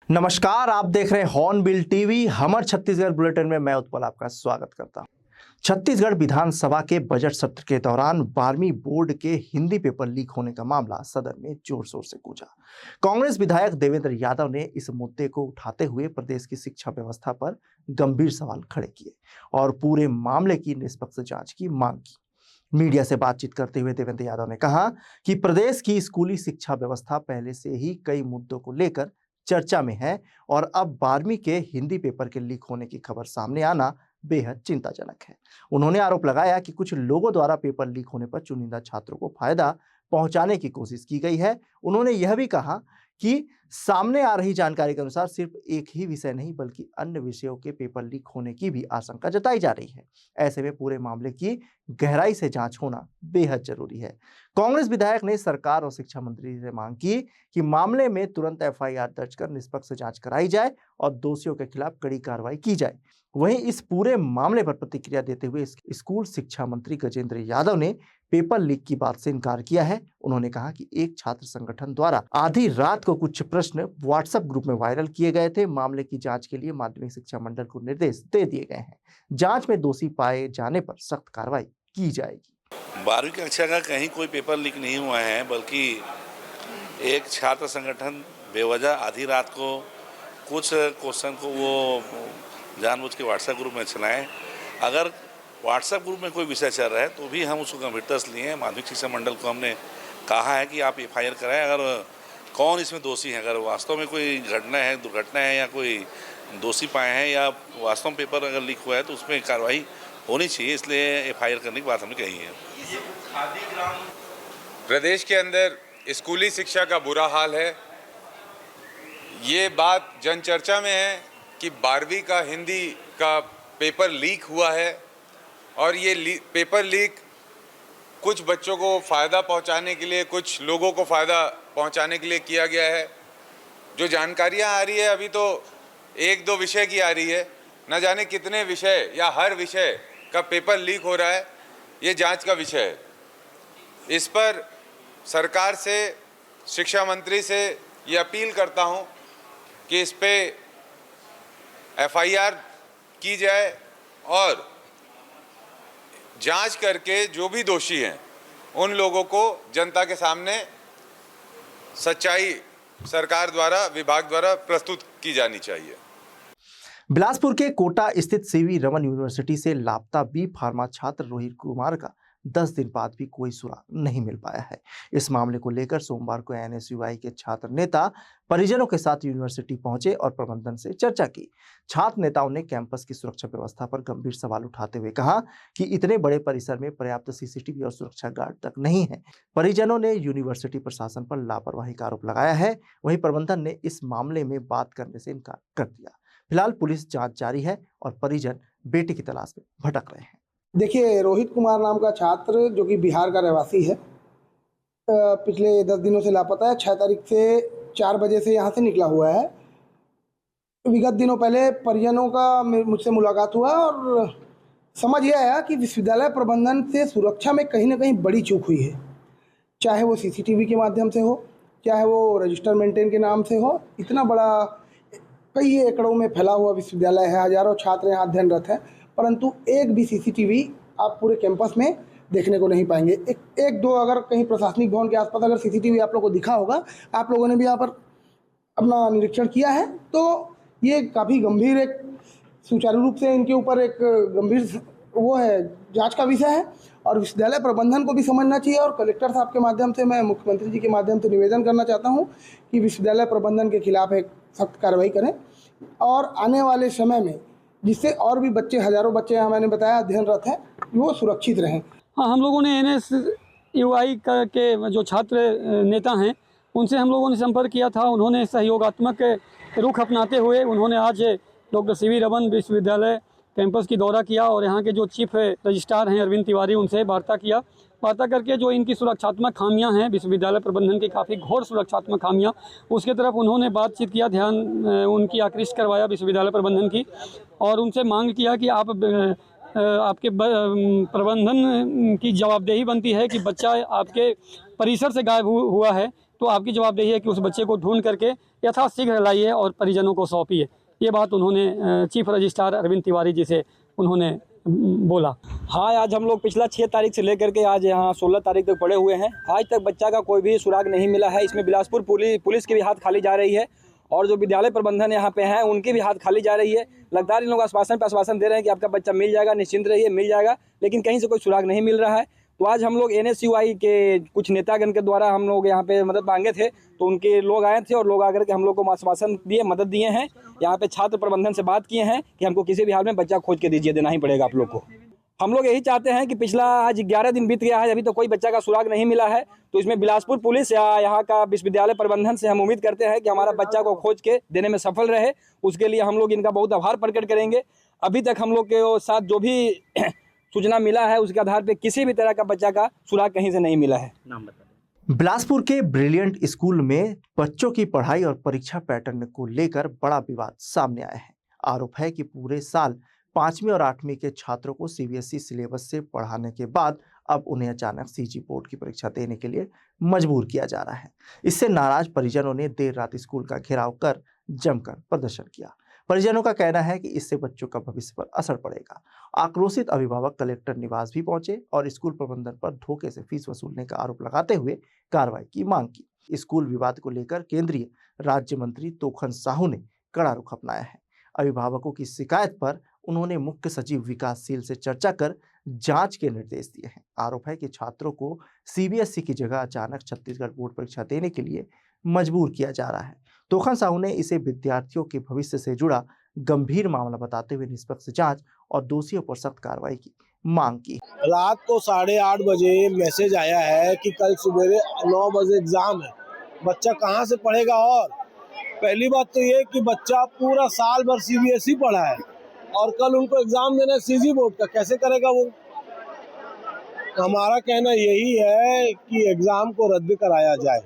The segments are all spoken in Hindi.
नमस्कार, आप देख रहे हैं हॉर्नबिल टीवी। हमर छत्तीसगढ़ बुलेटिन में मैं उत्पल आपका स्वागत करता हूं। छत्तीसगढ़ विधानसभा के बजट सत्र के दौरान 12वीं बोर्ड के हिंदी पेपर लीक होने का मामला सदन में जोर शोर से गूंजा। कांग्रेस विधायक देवेंद्र यादव ने इस मुद्दे को उठाते हुए प्रदेश की शिक्षा व्यवस्था पर गंभीर सवाल खड़े किए और पूरे मामले की निष्पक्ष जांच की मांग की। मीडिया से बातचीत करते हुए देवेंद्र यादव ने कहा कि प्रदेश की स्कूली शिक्षा व्यवस्था पहले से ही कई मुद्दों को लेकर चर्चा में है और अब 12वीं के हिंदी पेपर के लीक होने की खबर सामने आना बेहद चिंताजनक है। उन्होंने आरोप लगाया कि कुछ लोगों द्वारा पेपर लीक होने पर चुनिंदा छात्रों को फायदा पहुंचाने की कोशिश की गई है। उन्होंने यह भी कहा कि सामने आ रही जानकारी के अनुसार सिर्फ एक ही विषय नहीं बल्कि अन्य विषयों के पेपर लीक होने की भी आशंका जताई जा रही है। ऐसे में पूरे मामले की गहराई से जांच होना बेहद जरूरी है। कांग्रेस विधायक ने सरकार और शिक्षा मंत्री से मांग की कि मामले में तुरंत एफआईआर दर्ज कर निष्पक्ष जांच कराई जाए और दोषियों के खिलाफ कड़ी कार्रवाई की जाए। वहीं इस पूरे मामले पर प्रतिक्रिया देते हुए स्कूल शिक्षा मंत्री गजेंद्र यादव ने पेपर लीक की बात से इनकार किया है। उन्होंने कहा कि एक छात्र संगठन द्वारा आधी रात को कुछ प्रश्न व्हाट्सएप ग्रुप में वायरल किए गए थे। मामले की जांच के लिए माध्यमिक शिक्षा मंडल को निर्देश दे दिए गए हैं। जांच में दोषी पाए जाने पर सख्त कार्रवाई की जाएगी। 12वीं कक्षा का कहीं कोई पेपर लीक नहीं हुआ है, बल्कि एक छात्र संगठन बेवजह आधी रात को कुछ क्वेश्चन को वो जानबूझ के व्हाट्सएप ग्रुप में चलाएं। अगर व्हाट्सएप ग्रुप में कोई विषय चल रहा है तो भी हम उसको गंभीरता से लिए। माध्यमिक शिक्षा मंडल को हमने कहा है कि आप एफआईआर कराएं। अगर कौन इसमें दोषी है, अगर वास्तव में कोई घटना है, दुर्घटना है या कोई दोषी पाए हैं या वास्तव में पेपर अगर लीक हुआ है तो उसमें कार्रवाई होनी चाहिए। इसलिए एफआईआर करने की बात हमने कही है। प्रदेश के अंदर स्कूली शिक्षा का बुरा हाल है। ये बात जनचर्चा में है कि 12वीं का हिंदी का पेपर लीक हुआ है और ये पेपर लीक कुछ बच्चों को फ़ायदा पहुंचाने के लिए, कुछ लोगों को फ़ायदा पहुंचाने के लिए किया गया है। जो जानकारियां आ रही है अभी तो 1-2 विषय की आ रही है, न जाने कितने विषय या हर विषय का पेपर लीक हो रहा है। ये जांच का विषय है। इस पर सरकार से, शिक्षा मंत्री से ये अपील करता हूं कि इस पे एफआईआर की जाए और जांच करके जो भी दोषी हैं उन लोगों को जनता के सामने सच्चाई सरकार द्वारा, विभाग द्वारा प्रस्तुत की जानी चाहिए। बिलासपुर के कोटा स्थित सीवी रमन यूनिवर्सिटी से लापता बी फार्मा छात्र रोहित कुमार का 10 दिन बाद भी कोई सुराग नहीं मिल पाया है। इस मामले को लेकर सोमवार को एनएसयूआई के छात्र नेता परिजनों के साथ यूनिवर्सिटी पहुंचे और प्रबंधन से चर्चा की। छात्र नेताओं ने कैंपस की सुरक्षा व्यवस्था पर गंभीर सवाल उठाते हुए कहा कि इतने बड़े परिसर में पर्याप्त सीसीटीवी और सुरक्षा गार्ड तक नहीं है। परिजनों ने यूनिवर्सिटी प्रशासन पर लापरवाही का आरोप लगाया है। वहीं प्रबंधन ने इस मामले में बात करने से इनकार कर दिया। फिलहाल पुलिस जांच जारी है और परिजन बेटे की तलाश में भटक रहे हैं। देखिए, रोहित कुमार नाम का छात्र जो कि बिहार का रहवासी है, पिछले 10 दिनों से लापता है। 6 तारीख से 4 बजे से यहाँ से निकला हुआ है। विगत दिनों पहले परिजनों का मुझसे मुलाकात हुआ और समझ यह आया कि विश्वविद्यालय प्रबंधन से सुरक्षा में कहीं ना कहीं बड़ी चूक हुई है। चाहे वो सीसीटीवी के माध्यम से हो, चाहे वो रजिस्टर मेंटेन के नाम से हो। इतना बड़ा कई एकड़ों में फैला हुआ विश्वविद्यालय है, हजारों छात्र यहाँ अध्ययनरत हैं, परंतु एक भी सीसीटीवी आप पूरे कैंपस में देखने को नहीं पाएंगे। एक दो अगर कहीं प्रशासनिक भवन के आसपास अगर सीसीटीवी आप लोगों को दिखा होगा, आप लोगों ने भी यहाँ पर अपना निरीक्षण किया है, तो ये काफ़ी गंभीर, एक सुचारू रूप से इनके ऊपर एक गंभीर वो है, जांच का विषय है और विश्वविद्यालय प्रबंधन को भी समझना चाहिए। और कलेक्टर साहब के माध्यम से, मैं मुख्यमंत्री जी के माध्यम से निवेदन करना चाहता हूँ कि विश्वविद्यालय प्रबंधन के खिलाफ एक सख्त कार्रवाई करें और आने वाले समय में जिससे और भी बच्चे, हजारों बच्चे यहाँ मैंने बताया अध्ययनरत हैं, वो सुरक्षित रहें। हाँ, हम लोगों ने एनएसयूआई के जो छात्र नेता हैं उनसे हम लोगों ने संपर्क किया था। उन्होंने सहयोगात्मक रुख अपनाते हुए उन्होंने आज डॉक्टर सीवी रमन विश्वविद्यालय कैंपस की दौरा किया और यहाँ के जो चीफ रजिस्ट्रार हैं अरविंद तिवारी, उनसे वार्ता किया। वार्ता करके जो इनकी सुरक्षात्मक खामियां हैं, विश्वविद्यालय प्रबंधन की काफ़ी घोर सुरक्षात्मक खामियां, उसके तरफ उन्होंने बातचीत किया, ध्यान उनकी आकृष्ट करवाया विश्वविद्यालय प्रबंधन की और उनसे मांग किया कि आपके प्रबंधन की जवाबदेही बनती है कि बच्चा आपके परिसर से गायब हुआ है, तो आपकी जवाबदेही है कि उस बच्चे को ढूंढ करके यथाशीघ्र लाइए और परिजनों को सौंपिए। ये बात उन्होंने चीफ रजिस्ट्रार अरविंद तिवारी जी से उन्होंने बोला। हाँ, आज हम लोग पिछला 6 तारीख से लेकर के आज यहाँ 16 तारीख तक पड़े हुए हैं। आज तक बच्चा का कोई भी सुराग नहीं मिला है। इसमें बिलासपुर पुलिस की भी हाथ खाली जा रही है और जो विद्यालय प्रबंधन यहाँ पे हैं उनकी भी हाथ खाली जा रही है। लगातार इन लोग आश्वासन पे आश्वासन दे रहे हैं कि आपका बच्चा मिल जाएगा, निश्चिंत रहिए, मिल जाएगा, लेकिन कहीं से कोई सुराग नहीं मिल रहा है। तो आज हम लोग NSUI के कुछ नेतागण के द्वारा हम लोग यहाँ पे मदद मांगे थे, तो उनके लोग आए थे और लोग आकर के हम लोग को आश्वासन दिए, मदद दिए हैं। यहाँ पे छात्र प्रबंधन से बात किए हैं कि हमको किसी भी हाल में बच्चा खोज के दीजिए, देना ही पड़ेगा आप लोग को। हम लोग यही चाहते हैं कि पिछला आज 11 दिन बीत गया है, अभी तो कोई बच्चा का सुराग नहीं मिला है। तो इसमें बिलासपुर पुलिस या यहाँ का विश्वविद्यालय प्रबंधन से हम उम्मीद करते हैं कि हमारा बच्चा को खोज के देने में सफल रहे। उसके लिए हम लोग इनका बहुत आभार प्रकट करेंगे। अभी तक हम लोग के साथ जो भी सूचना मिला है उसके आधार पर किसी भी तरह का बच्चा का सुराग कहीं से नहीं मिला है। नाम बता। बिलासपुर के ब्रिलियंट स्कूल में बच्चों की पढ़ाई और परीक्षा पैटर्न को लेकर बड़ा विवाद सामने आया है। आरोप है कि पूरे साल 5वीं और 8वीं के छात्रों को CBSE सिलेबस से पढ़ाने के बाद अब उन्हें अचानक CG बोर्ड की परीक्षा देने के लिए मजबूर किया जा रहा है। इससे नाराज परिजनों ने देर रात स्कूल का घेराव कर जमकर प्रदर्शन किया। परिजनों का कहना है कि इससे बच्चों का भविष्य पर असर पड़ेगा। आक्रोशित अभिभावक कलेक्टर निवास भी पहुंचे और स्कूल प्रबंधन पर धोखे से फीस वसूलने का आरोप लगाते हुए कार्रवाई की मांग की। स्कूल विवाद को लेकर केंद्रीय राज्य मंत्री तोखन साहू ने कड़ा रुख अपनाया है। अभिभावकों की शिकायत पर उन्होंने मुख्य सचिव विकासशील से चर्चा कर जांच के निर्देश दिए हैं। आरोप है कि छात्रों को CBSE की जगह अचानक छत्तीसगढ़ बोर्ड परीक्षा देने के लिए मजबूर किया जा रहा है। तोखन साहू ने इसे विद्यार्थियों के भविष्य से जुड़ा गंभीर मामला बताते हुए निष्पक्ष जांच और दोषियों पर सख्त कार्रवाई की मांग की। रात को 8:30 बजे मैसेज आया है कि कल सुबह 9 बजे एग्जाम है। बच्चा कहाँ से पढ़ेगा? और पहली बात तो ये कि बच्चा पूरा साल भर CBSE पढ़ा है और कल उनको एग्जाम देना है CG बोर्ड का, कैसे करेगा वो? हमारा कहना यही है कि एग्जाम को रद्द कराया जाए,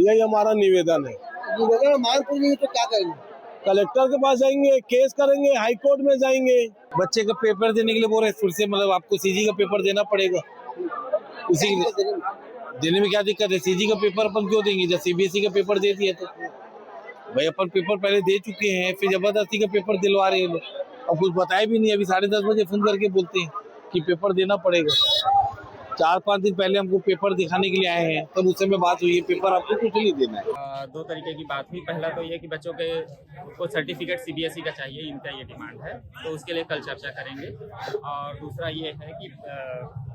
यही हमारा निवेदन है। निवेदन मांग नहीं तो क्या करेंगे? कलेक्टर के पास जाएंगे, केस करेंगे, हाई कोर्ट में जाएंगे। बच्चे का पेपर देने के लिए बोल रहे फिर से, मतलब आपको CG का पेपर देना पड़ेगा। उसी देने में क्या दिक्कत है? CG का पेपर अपन क्यों देंगे जब CBSE का पेपर दे दिया? तो भाई अपन पेपर पहले दे चुके हैं, फिर जबरदस्ती का पेपर दिलवा रहे हैं लोग। अब कुछ बताए भी नहीं, अभी 10:30 बजे फोन करके बोलते हैं कि पेपर देना पड़ेगा। 4-5 दिन पहले हमको पेपर दिखाने के लिए आए हैं, तब उस समय बात हुई है पेपर आपको कुछ नहीं देना है। 2 तरीके की बात हुई। पहला तो ये कि बच्चों के को सर्टिफिकेट CBSE का चाहिए, इनका ये डिमांड है, तो उसके लिए कल चर्चा करेंगे। और दूसरा ये है कि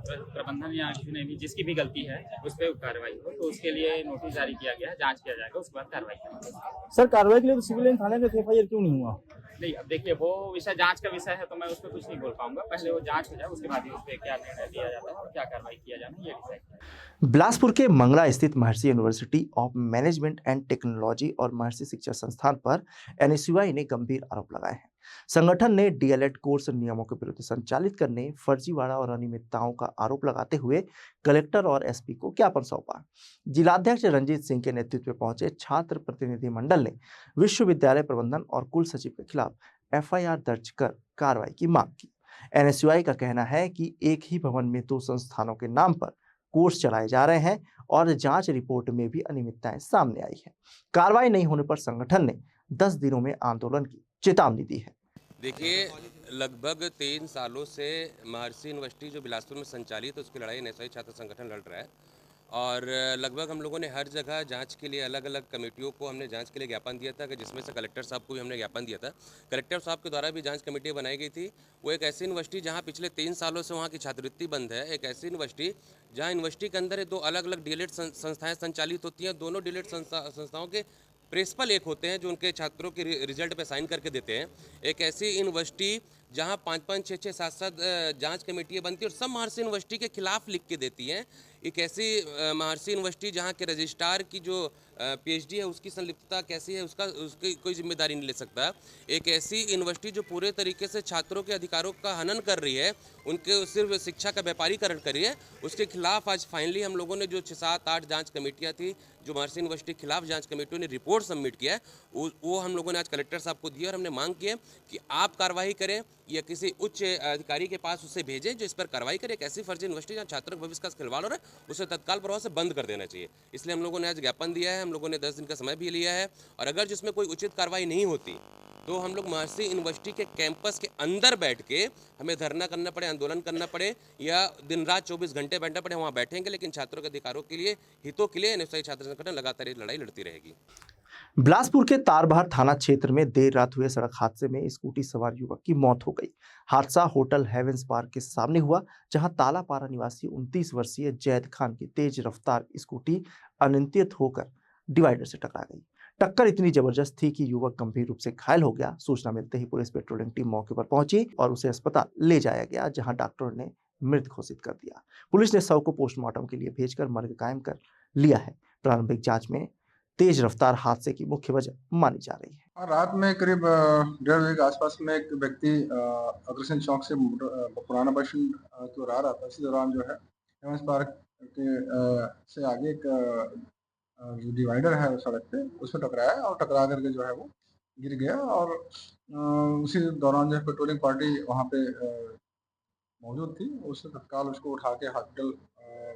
प्रबंधन या किसी ने भी जिसकी भी गलती है उस पर कार्रवाई हो, तो उसके लिए नोटिस जारी किया गया है, जांच किया जाएगा, उसके बाद कार्रवाई करेंगे। सर, कार्रवाई के लिए तो सिविल लाइन थाने में FIR क्यों नहीं हुआ? नहीं, अब देखिए वो विषय जांच का विषय है, तो मैं उस पर कुछ नहीं बोल पाऊंगा। पहले वो जांच हो जाए, उसके बाद ही उस पर क्या निर्णय लिया जाता है और क्या कार्रवाई किया जाना है, ये डिसाइड। बिलासपुर के मंगला स्थित महर्षि university of management and technology और महर्षि शिक्षा संस्थान पर NSUI ने गंभीर आरोप लगाए हैं। संगठन ने DLED कोर्स नियमों के विरुद्ध संचालित करने, फर्जीवाड़ा और अनियमितताओं का आरोप लगाते हुए कलेक्टर और SP को ज्ञापन सौंपा। जिलाध्यक्ष रंजीत सिंह के नेतृत्व में पहुंचे छात्र प्रतिनिधि मंडल ने विश्वविद्यालय प्रबंधन और कुल सचिव के खिलाफ FIR दर्ज कर कार्रवाई की मांग की। NSUI का कहना है कि एक ही भवन में 2 संस्थानों के नाम पर कोर्स चलाए जा रहे हैं और जांच रिपोर्ट में भी अनियमितताएं सामने आई है। कार्रवाई नहीं होने पर संगठन ने 10 दिनों में आंदोलन की चेतावनी दी है। देखिए, लगभग 3 सालों से महर्षि यूनिवर्सिटी जो बिलासपुर में संचालित है उसकी लड़ाई NSUI छात्र संगठन लड़ रहा है और लगभग हम लोगों ने हर जगह जांच के लिए अलग अलग कमेटियों को हमने जांच के लिए ज्ञापन दिया था, कि जिसमें से कलेक्टर साहब को भी हमने ज्ञापन दिया था। कलेक्टर साहब के द्वारा भी जांच कमेटी बनाई गई थी। वो एक ऐसी यूनिवर्सिटी जहां पिछले 3 सालों से वहां की छात्रवृत्ति बंद है, एक ऐसी यूनिवर्सिटी जहां यूनिवर्सिटी के अंदर 2 अलग अलग DLED संस्थाएँ संचालित होती हैं। दोनों DLED संस्थाओं के प्रिंसिपल एक होते हैं जो उनके छात्रों के रिजल्ट पे साइन करके देते हैं। एक ऐसी यूनिवर्सिटी जहां 5-5, 6-6, 7-7 जांच कमेटियाँ बनती हैं और सब महर्षि यूनिवर्सिटी के खिलाफ लिख के देती हैं। एक ऐसी महर्षि यूनिवर्सिटी जहां के रजिस्ट्रार की जो पीएचडी है उसकी संलिप्तता कैसी है उसकी कोई जिम्मेदारी नहीं ले सकता। एक ऐसी यूनिवर्सिटी जो पूरे तरीके से छात्रों के अधिकारों का हनन कर रही है, उनके सिर्फ शिक्षा का व्यापारीकरण कर रही है, उसके खिलाफ आज फाइनली हम लोगों ने जो 6-7-8 जांच कमेटियां थी, जो महर्षि यूनिवर्सिटी के खिलाफ जांच कमेटियों ने रिपोर्ट सबमिट किया है, वो हम लोगों ने आज कलेक्टर साहब को दिया और हमने मांग की है कि आप कार्रवाई करें या किसी उच्च अधिकारी के पास उसे भेजें जो इस पर कार्रवाई करे। एक ऐसी फर्जी यूनिवर्सिटी जहाँ छात्रों के भविष्य का खिलवाड़ हो रहा है उसे तत्काल प्रभाव से बंद कर देना चाहिए। इसलिए हम लोगों ने आज ज्ञापन दिया है, हम लोगों ने 10 दिन का समय भी लिया है और अगर जिसमें कोई उचित कार्रवाई नहीं होती तो हम लोग महर्षि यूनिवर्सिटी के कैंपस के अंदर बैठ के हमें धरना करना पड़े, आंदोलन करना पड़े या दिन रात 24 घंटे बैठना पड़े, वहाँ बैठेंगे, लेकिन छात्रों के अधिकारों के लिए, हितों के लिए एनएसयूआई छात्र संगठन लगातार ये लड़ाई लड़ती रहेगी। बिलासपुर के तारबहार थाना क्षेत्र में देर रात हुए सड़क हादसे में स्कूटी सवार युवक की मौत हो गई। हादसा होटल हेवेंस पार्क के सामने हुआ, जहां तालापारा निवासी 29 वर्षीय जैद खान की तेज रफ्तार स्कूटी अनियंत्रित होकर डिवाइडर से टकरा गई। टक्कर इतनी जबरदस्त थी कि युवक गंभीर रूप से घायल हो गया। सूचना मिलते ही पुलिस पेट्रोलिंग टीम मौके पर पहुंची और उसे अस्पताल ले जाया गया, जहां डॉक्टरों ने मृत घोषित कर दिया। पुलिस ने शव को पोस्टमार्टम के लिए भेजकर मर्ग कायम कर लिया है। प्रारंभिक जांच में तेज रफ्तार हादसे की मुख्य वजह मानी जा रही है। रात में करीब 1:30 बजे के आसपास में एक व्यक्ति अग्रसेन चौक से पुराना बस स्टैंड की ओर आ रहा था। इसी दौरान जो है हेवेंस पार्क के से आगे एक जो डिवाइडर है सड़क पे उसमें टकराया और टकरा करके जो है वो गिर गया और उसी दौरान जो है पेट्रोलिंग पार्टी वहाँ पे मौजूद थी। उससे तत्काल उसको उठा के हॉस्पिटल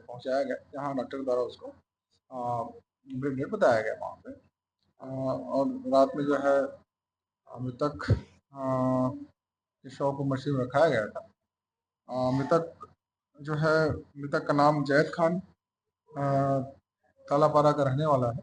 पहुँचाया गया, जहाँ डॉक्टर द्वारा उसको ब्रेक डेड बताया गया वहाँ पे। और रात में जो है मृतक के शव को मर्सी में रखाया गया था। मृतक का नाम जैद खान तालापारा का रहने वाला है।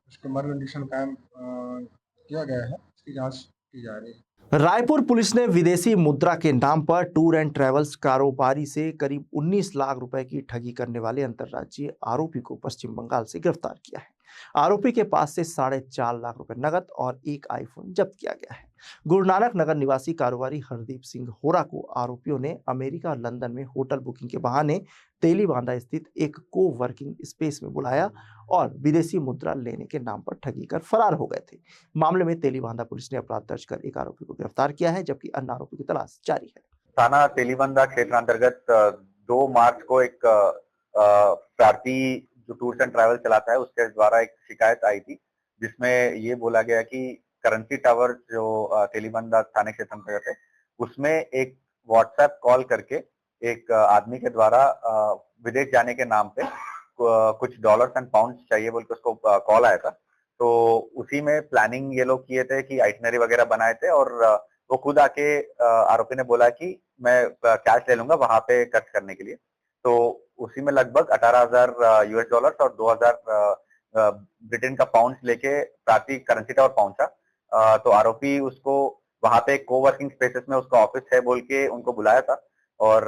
उसके मर्ग कंडीशन कायम किया गया है, इसकी जांच की जा रही है। रायपुर पुलिस ने विदेशी मुद्रा के नाम पर टूर एंड ट्रेवल्स कारोबारी से करीब 19 लाख रुपए की ठगी करने वाले अंतर्राज्यीय आरोपी को पश्चिम बंगाल से गिरफ्तार किया है। आरोपी के पास से 4.5 लाख रुपए नकद और एक आईफोन जब्त किया गया है। गुरु नानक नगर निवासी कारोबारी हरदीप सिंह होरा को आरोपियों ने अमेरिका और लंदन में होटल बुकिंग के बहाने तेलीबांधा स्थित एक को वर्किंग स्पेस में बुलाया और विदेशी मुद्रा लेने के नाम पर ठगी कर फरार हो गए थे। मामले में तेलीबांधा पुलिस ने अपराध दर्ज कर एक आरोपी को गिरफ्तार किया है, जबकि अन्य आरोपी की तलाश जारी है। थाना तेलीबांधा क्षेत्र अंतर्गत 2 मार्च को एक प्रार्थी जो टूर्स एंड ट्रैवल चलाता है उसके द्वारा एक शिकायत आई थी, जिसमें ये बोला गया कि करेंसी टावर जो तेलीबांधा थाने क्षेत्र अंतर्गत है उसमें एक व्हाट्सएप कॉल करके एक आदमी के द्वारा विदेश जाने के नाम पे कुछ डॉलर्स एंड पाउंड्स चाहिए बोल के उसको कॉल आया था। तो उसी में प्लानिंग ये लोग किए थे कि आइटनरी वगैरह बनाए थे और वो खुद आके आरोपी ने बोला कि मैं कैश ले लूंगा वहां पे खर्च करने के लिए। तो उसी में लगभग 18,000 US डॉलर्स और 2,000 ब्रिटेन का पाउंड्स लेके प्रार्थी करेंसी टावर पहुंचा। तो आरोपी उसको वहां पे कोवर्किंग स्पेसेस में उसका ऑफिस है बोल के उनको बुलाया था और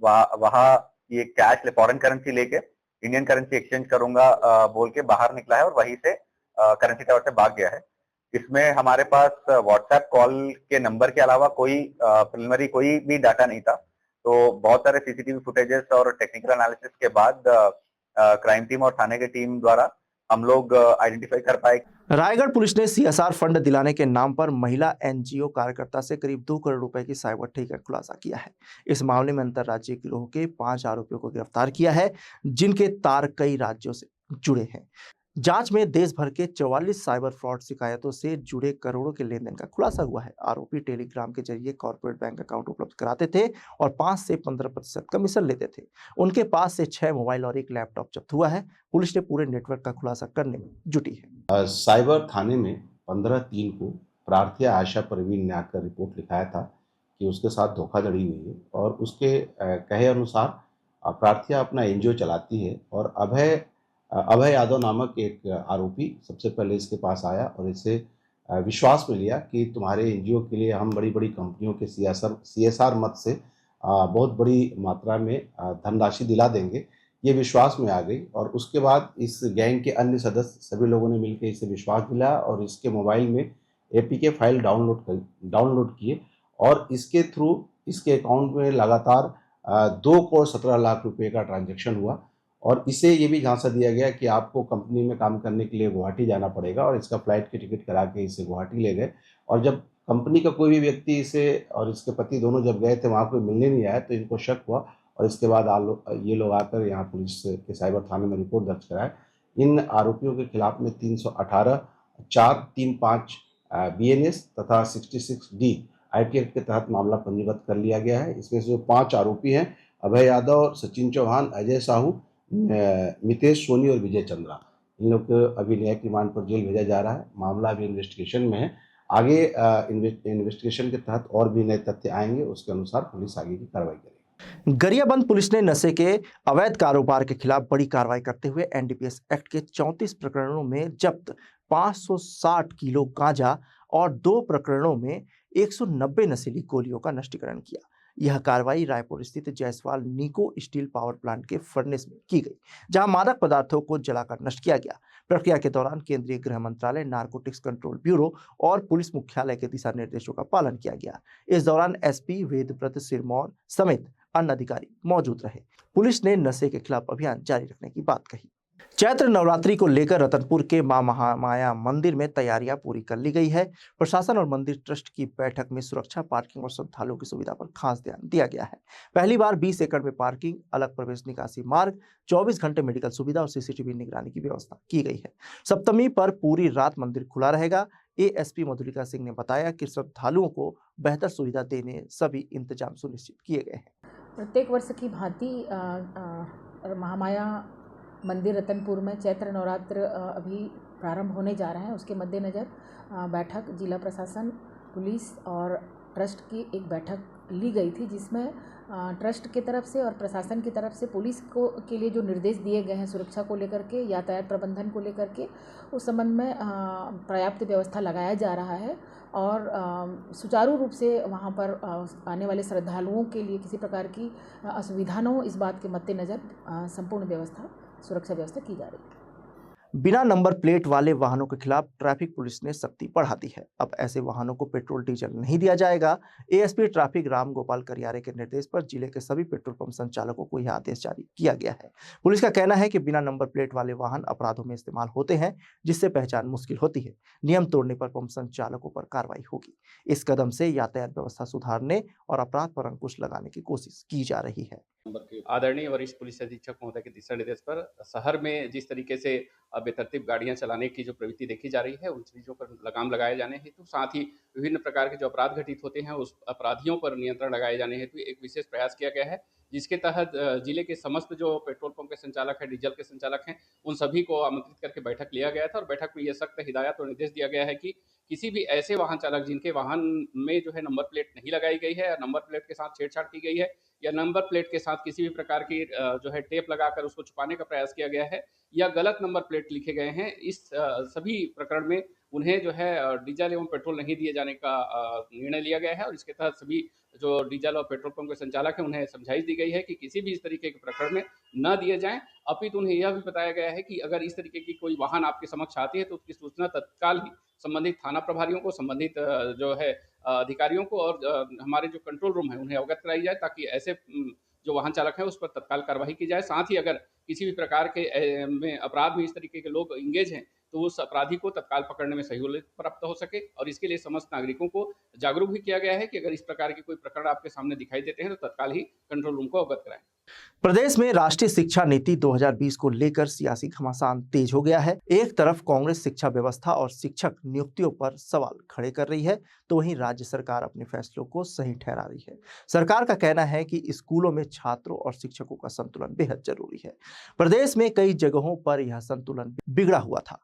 वहां ये कैश फॉरेन करेंसी लेके इंडियन करेंसी एक्सचेंज करूंगा बोल के बाहर निकला है और वहीं से करेंसी टावर से भाग गया है। इसमें हमारे पास व्हाट्सएप कॉल के नंबर के अलावा कोई प्रिलिमिनरी कोई भी डाटा नहीं था। तो बहुत सारे सीसीटीवी फुटेजेस और टेक्निकल एनालिसिस के बाद क्राइम टीम और थाने की टीम द्वारा हम लोग आइडेंटिफाई कर पाए। रायगढ़ पुलिस ने CSR फंड दिलाने के नाम पर महिला NGO कार्यकर्ता से करीब 2 करोड़ रुपए की साइबर ठगी का खुलासा किया है। इस मामले में अंतर्राज्यीय गिरोह के 5 आरोपियों को गिरफ्तार किया है, जिनके तार कई राज्यों से जुड़े हैं। जांच में देश भर के 44 साइबर फ्रॉड शिकायतों से जुड़े करोड़ों के लेन देन का खुलासा हुआ है। आरोपी टेलीग्राम के जरिए कॉर्पोरेट बैंक अकाउंट उपलब्ध कराते थे और 5 से 15% कमीशन लेते थे। उनके पास से 6 मोबाइल और एक लैपटॉप जब्त हुआ है। पुलिस ने पूरे नेटवर्क का खुलासा करने में जुटी है। साइबर थाने में 15/3 को प्रार्थी आशा परवीन ने आकर रिपोर्ट लिखाया था कि उसके साथ धोखाधड़ी हुई है और उसके कहे अनुसार प्रार्थी अपना NGO चलाती है और अभय यादव नामक एक आरोपी सबसे पहले इसके पास आया और इसे विश्वास में लिया कि तुम्हारे NGO के लिए हम बड़ी बड़ी कंपनियों के CSR मद से बहुत बड़ी मात्रा में धनराशि दिला देंगे। ये विश्वास में आ गई और उसके बाद इस गैंग के अन्य सदस्य सभी लोगों ने मिलकर इसे विश्वास दिलाया और इसके मोबाइल में APK फाइल डाउनलोड किए और इसके थ्रू इसके अकाउंट में लगातार 2 करोड़ 17 लाख रुपए का ट्रांजैक्शन हुआ और इसे ये भी झांसा दिया गया कि आपको कंपनी में काम करने के लिए गुवाहाटी जाना पड़ेगा, और इसका फ्लाइट की टिकट करा के इसे गुवाहाटी ले गए। और जब कंपनी का कोई भी व्यक्ति इसे और इसके पति दोनों जब गए थे, वहाँ कोई मिलने नहीं आया, तो इनको शक हुआ और इसके बाद ये लोग आकर यहाँ पुलिस के साइबर थाने में रिपोर्ट दर्ज कराए। इन आरोपियों के खिलाफ में 318, 435 BNS तथा 66D IT एक्ट के तहत मामला पंजीबद्ध कर लिया गया है। इसमें से जो 5 आरोपी हैं, अभय यादव, सचिन चौहान, अजय साहू, मितेश सोनी और विजय चंद्रा, इन लोग को अभी न्यायिक रिमांड पर जेल भेजा जा रहा है। मामला अभी इन्वेस्टिगेशन में है। आगे इन्वेस्टिगेशन के तहत और भी नए तथ्य आएंगे, उसके अनुसार पुलिस आगे की कार्रवाई करेगी। गरियाबंद पुलिस ने नशे के अवैध कारोबार के खिलाफ बड़ी कार्रवाई करते हुए NDPS एक्ट के 34 प्रकरणों में जब्त 560 किलो गांजा और 2 प्रकरणों में 190 नशीली गोलियों का नष्टीकरण किया। यह कार्रवाई रायपुर स्थित जायसवाल निको स्टील पावर प्लांट के फर्नेस में की गई, जहां मादक पदार्थों को जलाकर नष्ट किया गया। प्रक्रिया के दौरान केंद्रीय गृह मंत्रालय, नारकोटिक्स कंट्रोल ब्यूरो और पुलिस मुख्यालय के दिशा निर्देशों का पालन किया गया। इस दौरान SP वेदव्रत सिरमौर समेत अन्य अधिकारी मौजूद रहे। पुलिस ने नशे के खिलाफ अभियान जारी रखने की बात कही। चैत्र नवरात्रि को लेकर रतनपुर के मां महामाया मंदिर में तैयारियां पूरी कर ली गई है। प्रशासन और मंदिर ट्रस्ट की बैठक में सुरक्षा, पार्किंग और श्रद्धालुओं की सुविधा पर खास ध्यान दिया गया है। पहली बार 20 एकड़ में पार्किंग, अलग प्रवेश निकासी मार्ग, 24 घंटे मेडिकल सुविधा और CCTV निगरानी की व्यवस्था की गई है। सप्तमी पर पूरी रात मंदिर खुला रहेगा। ASP मधुलिका सिंह ने बताया कि श्रद्धालुओं को बेहतर सुविधा देने सभी इंतजाम सुनिश्चित किए गए हैं। प्रत्येक वर्ष की भांति महामाया मंदिर रतनपुर में चैत्र नवरात्र अभी प्रारंभ होने जा रहा है। उसके मद्देनज़र बैठक जिला प्रशासन, पुलिस और ट्रस्ट की एक बैठक ली गई थी, जिसमें ट्रस्ट की तरफ से और प्रशासन की तरफ से पुलिस को के लिए जो निर्देश दिए गए हैं सुरक्षा को लेकर के, यातायात प्रबंधन को लेकर के, उस संबंध में पर्याप्त व्यवस्था लगाया जा रहा है और सुचारू रूप से वहाँ पर आने वाले श्रद्धालुओं के लिए किसी प्रकार की असुविधा न हो, इस बात के मद्देनज़र संपूर्ण व्यवस्था, सुरक्षा व्यवस्था की जा रही है। बिना नंबर प्लेट वाले वाहनों के खिलाफ ट्रैफिक पुलिस ने सख्ती बढ़ा दी है। अब ऐसे वाहनों को पेट्रोल डीजल नहीं दिया जाएगा। ASP ट्रैफिक राम गोपाल करियारे के निर्देश पर जिले के सभी पेट्रोल पंप संचालकों को यह आदेश जारी किया गया है। पुलिस का कहना है कि बिना नंबर प्लेट वाले वाहन अपराधों में इस्तेमाल होते हैं, जिससे पहचान मुश्किल होती है। नियम तोड़ने पर पंप संचालकों पर कार्रवाई होगी। इस कदम से यातायात व्यवस्था सुधारने और अपराध पर अंकुश लगाने की कोशिश की जा रही है। आदरणीय वरिष्ठ पुलिस अधीक्षक महोदय के दिशा निर्देश पर शहर में जिस तरीके से बेतरतीब गाड़ियां चलाने की जो प्रवृत्ति देखी जा रही है, उन चीज़ों पर लगाम लगाए जाने हेतु, साथ ही विभिन्न प्रकार के जो अपराध घटित होते हैं उस अपराधियों पर नियंत्रण लगाए जाने हेतु एक विशेष प्रयास किया गया है, जिसके तहत जिले के समस्त जो पेट्रोल पंप के संचालक हैं, डीजल के संचालक हैं, उन सभी को आमंत्रित करके बैठक लिया गया था और बैठक में यह सख्त हिदायत और निर्देश दिया गया है कि किसी भी ऐसे वाहन चालक जिनके वाहन में जो है नंबर प्लेट नहीं लगाई गई है या नंबर प्लेट के साथ छेड़छाड़ की गई है या नंबर प्लेट के साथ किसी भी प्रकार की जो है टेप लगाकर उसको छुपाने का प्रयास किया गया है या गलत नंबर प्लेट लिखे गए हैं, इस सभी प्रकरण में उन्हें जो है डीजल एवं पेट्रोल नहीं दिए जाने का निर्णय लिया गया है और इसके तहत सभी जो डीजल और पेट्रोल पंप के संचालक हैं उन्हें समझाइश दी गई है कि किसी भी इस तरीके के प्रकरण में न दिए जाएं। अपितु उन्हें यह भी बताया गया है कि अगर इस तरीके की कोई वाहन आपके समक्ष आती है तो उसकी सूचना तत्काल ही संबंधित थाना प्रभारियों को, संबंधित जो है अधिकारियों को और हमारे जो कंट्रोल रूम है उन्हें अवगत कराई जाए, ताकि ऐसे जो वाहन चालक हैं उस पर तत्काल कार्रवाई की जाए। साथ ही अगर किसी भी प्रकार के में अपराध में इस तरीके के लोग इंगेज हैं तो उस अपराधी को तत्काल पकड़ने में सहूलियत प्राप्त हो सके और इसके लिए समस्त नागरिकों को जागरूक भी किया गया है कि अगर इस प्रकार के कोई प्रकरण आपके सामने दिखाई देते हैं तो तत्काल ही कंट्रोल रूम को अवगत कराएं। प्रदेश में राष्ट्रीय शिक्षा नीति 2020 को लेकर सियासी घमासान तेज हो गया है। एक तरफ कांग्रेस शिक्षा व्यवस्था और शिक्षक नियुक्तियों पर सवाल खड़े कर रही है, तो वहीं राज्य सरकार अपने फैसलों को सही ठहरा रही है। सरकार का कहना है कि स्कूलों में छात्रों और शिक्षकों का संतुलन बेहद जरूरी है। प्रदेश में कई जगहों पर यह संतुलन बिगड़ा हुआ था।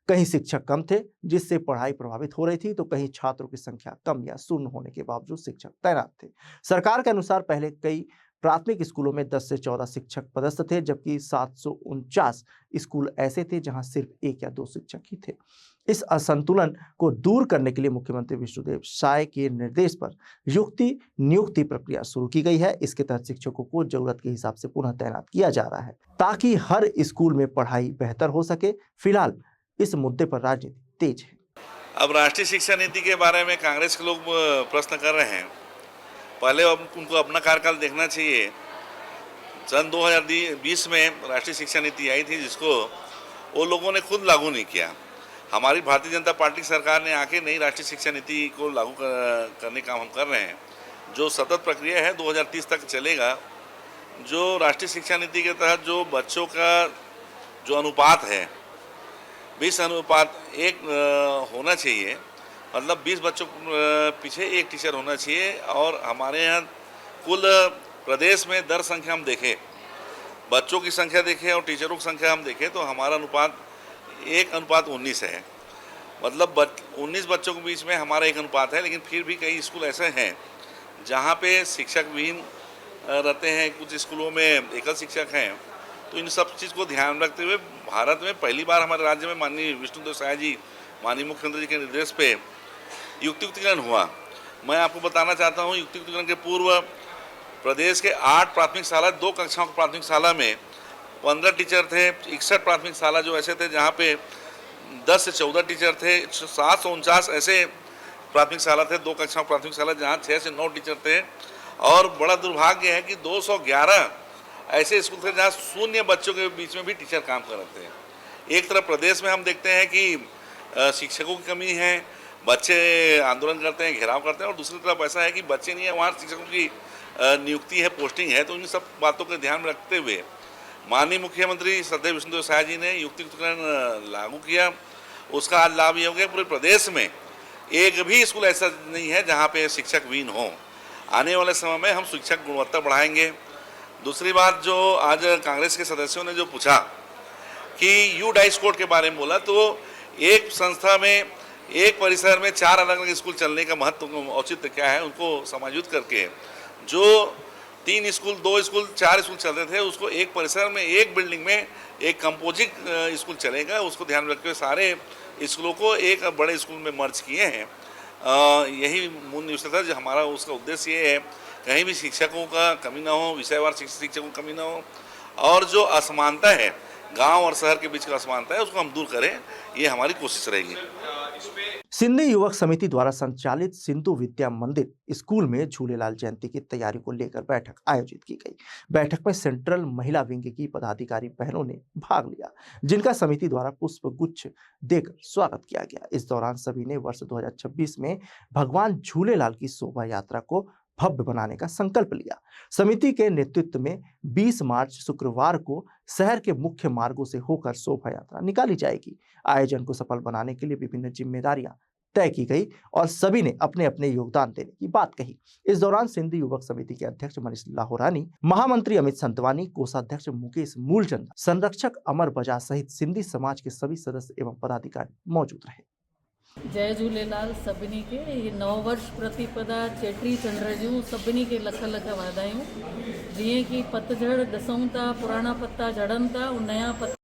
कहीं शिक्षक कम थे जिससे पढ़ाई प्रभावित हो रही थी, तो कहीं छात्रों की संख्या कम या शून्य होने के बावजूद शिक्षक तैनात थे। सरकार के अनुसार पहले कई प्राथमिक स्कूलों में 10 से 14 शिक्षक पदस्थ थे, जबकि 749 स्कूल ऐसे थे जहां सिर्फ 1 या 2 शिक्षक ही थे। इस असंतुलन को दूर करने के लिए मुख्यमंत्री विष्णुदेव साय के निर्देश पर नियुक्ति प्रक्रिया शुरू की गई है। इसके तहत शिक्षकों को जरूरत के हिसाब से पुनः तैनात किया जा रहा है ताकि हर स्कूल में पढ़ाई बेहतर हो सके। फिलहाल इस मुद्दे पर राजनीति तेज है। अब राष्ट्रीय शिक्षा नीति के बारे में कांग्रेस के लोग प्रश्न कर रहे हैं। पहले उनको अपना कार्यकाल देखना चाहिए। सन 2020 में राष्ट्रीय शिक्षा नीति आई थी, जिसको वो लोगों ने खुद लागू नहीं किया। हमारी भारतीय जनता पार्टी सरकार ने आके नई राष्ट्रीय शिक्षा नीति को लागू करने का काम हम कर रहे हैं, जो सतत प्रक्रिया है 2030 तक चलेगा। जो राष्ट्रीय शिक्षा नीति के तहत जो बच्चों का जो अनुपात है 20:1 होना चाहिए, मतलब 20 बच्चों पीछे एक टीचर होना चाहिए। और हमारे यहाँ कुल प्रदेश में दर संख्या हम देखें, बच्चों की संख्या देखें और टीचरों की संख्या हम देखें, तो हमारा अनुपात 1:19 है। मतलब 19 बच्चों के बीच में हमारा एक अनुपात है। लेकिन फिर भी कई स्कूल ऐसे हैं जहाँ पे शिक्षक विहीन रहते हैं, कुछ स्कूलों में एकल शिक्षक हैं। तो इन सब चीज़ को ध्यान रखते हुए भारत में पहली बार हमारे राज्य में माननीय विष्णुदेव साय जी, माननीय मुख्यमंत्री जी के निर्देश पे युक्तिकरण हुआ। मैं आपको बताना चाहता हूँ, युक्तिकरण के पूर्व प्रदेश के 8 प्राथमिक शाला, 2 कक्षाओं की प्राथमिक शाला में 15 टीचर थे। 61 प्राथमिक शाला जो ऐसे थे जहाँ पे 10 से 14 टीचर थे। 749 ऐसे प्राथमिक शाला थे, 2 कक्षाओं प्राथमिक शाला, जहाँ 6 से 9 टीचर थे। और बड़ा दुर्भाग्य है कि 211 ऐसे स्कूल थे जहाँ 0 बच्चों के बीच में भी टीचर काम कर रहे थे। एक तरफ प्रदेश में हम देखते हैं कि शिक्षकों की कमी है, बच्चे आंदोलन करते हैं, घेराव करते हैं, और दूसरी तरफ ऐसा है कि बच्चे नहीं है, वहाँ शिक्षकों की नियुक्ति है, पोस्टिंग है। तो इन सब बातों का ध्यान रखते हुए माननीय मुख्यमंत्री श्रद्धेय विष्णुदेव साय जी ने युक्तिकरण लागू किया। उसका आज लाभ ये हो गया पूरे प्रदेश में एक भी स्कूल ऐसा नहीं है जहाँ पे शिक्षक विहीन हो। आने वाले समय में हम शिक्षक गुणवत्ता बढ़ाएंगे। दूसरी बात, जो आज कांग्रेस के सदस्यों ने जो पूछा कि यू डाइस कोड के बारे में बोला, तो एक संस्था में, एक परिसर में 4 अलग अलग स्कूल चलने का महत्व औचित्य क्या है, उनको समायोजित करके जो 3 स्कूल, 2 स्कूल, 4 स्कूल चलते थे, उसको एक परिसर में, एक बिल्डिंग में एक कंपोजिट स्कूल चलेगा। उसको ध्यान रखते हुए सारे स्कूलों को एक बड़े स्कूल में मर्ज किए हैं। यही मूल निश्चय था जो हमारा, उसका उद्देश्य ये है कहीं भी शिक्षकों का कमी ना हो, विषयवार शिक्षकों की कमी ना हो, और जो असमानता है, गांव और शहर के बीच का असमानता है, उसको हम दूर करें, ये हमारी कोशिश रहेगी। सिंधी युवक समिति द्वारा संचालित सिंधु विद्या मंदिर स्कूल में झूलेलाल जयंती की तैयारी को लेकर बैठक आयोजित की गई। बैठक में सेंट्रल महिला विंग की पदाधिकारी बहनों ने भाग लिया, जिनका समिति द्वारा पुष्प गुच्छ देकर स्वागत किया गया। इस दौरान सभी ने वर्ष 2026 में भगवान झूलेलाल की शोभा यात्रा को भव्य बनाने का संकल्प लिया। समिति के नेतृत्व में 20 मार्च शुक्रवार को शहर के मुख्य मार्गों से होकर शोभा यात्रा निकाली जाएगी। आयोजन को सफल बनाने के लिए विभिन्न जिम्मेदारियां तय की गई और सभी ने अपने अपने योगदान देने की बात कही। इस दौरान सिंधी युवक समिति के अध्यक्ष मनीष लाहोरानी, महामंत्री अमित संतवानी, कोषाध्यक्ष मुकेश मूलचंद, संरक्षक अमर बजाज सहित सिंधी समाज के सभी सदस्य एवं पदाधिकारी मौजूद रहे। जय झूलेलाल सभिनी खे। ये नव वर्ष प्रतिपदा चेटी चंड जूं सभिनी खे लख लख वाधायूं। जीअं कि पतझड़ ॾिसूं था, पुराणा पत्ता झड़नि था, नया पत्ता